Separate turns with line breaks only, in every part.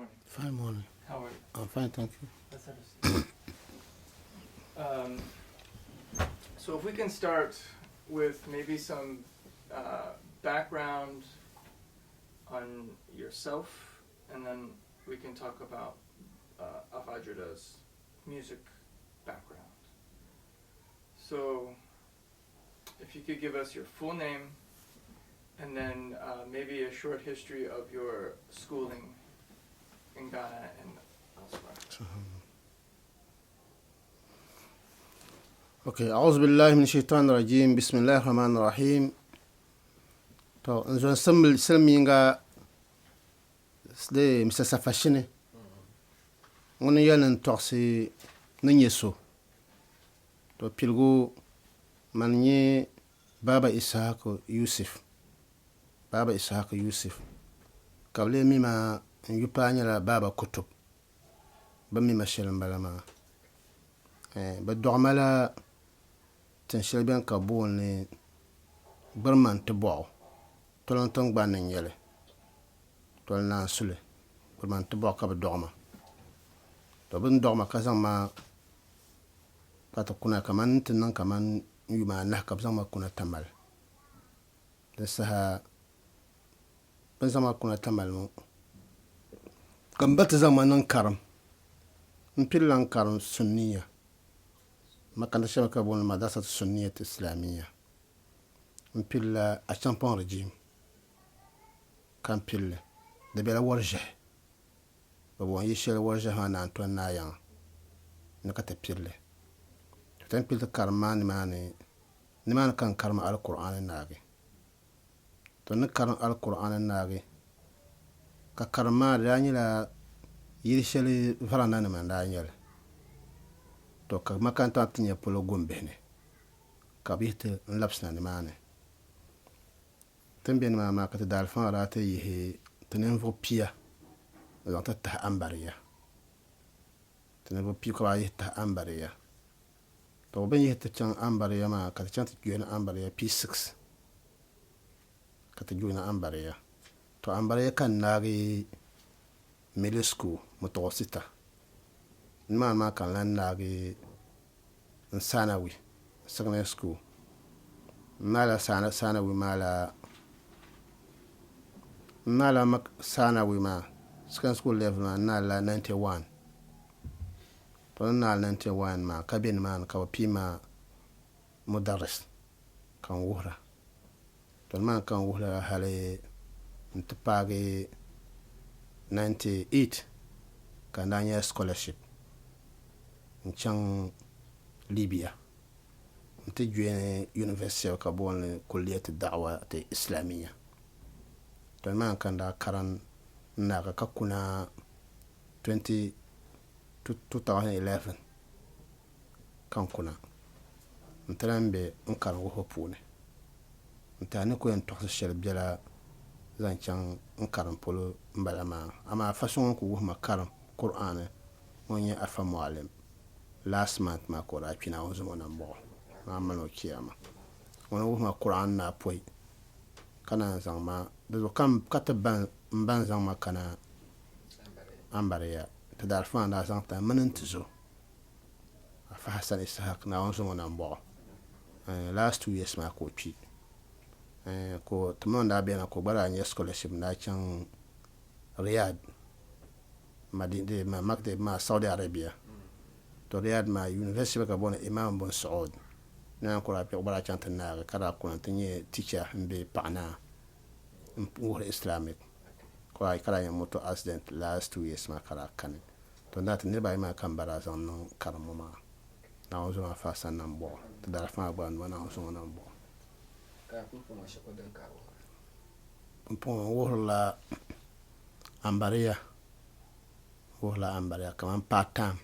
morning.
Fine morning.
How are you?
I'm fine, thank you.
Let's have a seat. So if we can start with maybe some background on yourself, and then we can talk about Afajrida's music background. So if you could give us your full name, and then maybe a short history of your schooling in Ghana and elsewhere.
Okay, أعوذ بالله من الشيطان الرجيم بسم الله الرحمن الرحيم. تو نزون سمل سلمينغا سدي مسافاشيني ون يالن توكسي نيسو تو بيلغو مني بابا إسحاق يوسف بابا إسحاق يوسف قبل مما يباني لا بابا كتب بمي مشلن بلما بدوغمالا تنشل بين كابول ني برمان تبوعو تولن تنغبان نيالي تولن ناسولي برمان تبوعو كاب دوغما تو بن دوغما كازان ما كاتا كمان تنن كمان يما نحكب زان ما كنا تمال لسها بنزان ما كنا تمال مو كم بات زان ما ننكرم نبيل لنكرم سنية ما كان شبكة بون المدرسة السنية الإسلامية نبيل أشامبون رجيم كان بيل دبيلا ورجه بابون يشيل ورجه هانا أنتوان نايان نكتا بيل تن بيل كارمان نمان كان كارم على القرآن الناغي تن كارم على القرآن الناغي كارمان راني لا يشيل فرانا نمان راني to ka makanta tinya polo gombene ka bihte lapsna ni mane temben ma ka dal fa rate yi tenen vo pia la ta ambaria tenen vo pia ka yi ta ambaria to ben yi ta chan ambaria ma ka chan ti gena ambaria p6 ka ta gena ambaria to ambaria kan nagi middle school mutawasita ma kan lan nagi sanawi secondary school mala sanawi mala sanawi ma secondary school level ma nala 91 to nala 91 ma kabin man ka pima mudarris kan wuhra to man kan wuhra hale ntpage 98 kan nanya scholarship nchang Libya نتجي يونيفرسيتي كابون كلية الدعوة الإسلامية تمام كان دا كران ناقا كنا 2011 كان كنا نتران بي نكار وهو بوني نتاني كوين توخس الشرب جلا زانشان نكارن بولو مبالا ما أما فاسون كو وهما كارن قرآن ونيا أفا معلم last month ma ko ra pina on zo na mbo ma mano kiyama wona wo ma Quran na poi kana zang ma do kam kata ban zang ma kana ambare ya ta dar fa na zang ta manin tizo afa Hasan Issahak na on zo na mbo last 2 years ma ko pi ko tmon da be na ko bara nya scholarship na chan Riyadh madinde ma makde ma Saudi Arabia to Riyadh ma university ka bona imam bon Saud na ko ra pe bara chanta na kara ko tanye teacher mbe pana pour islamic ko ay kara ya moto accident last 2 years ma kara kan to ndata ne bay ma kan bara zan no karamo ma na ozo ma fa san nan bo to dara fa ba no na ozo nan bo
ka ko ma shako dan ka
wo la ambaria kaman part time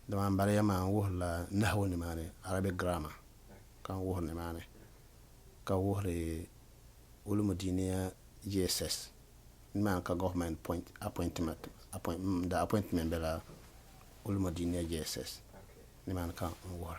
do ambaria ma wo la nahwu ni mane Arabic grammar kan wo ni mane ka wo re ulumudiniya GSS man ka government appointment bela ulumudiniya GSS ni man kan wo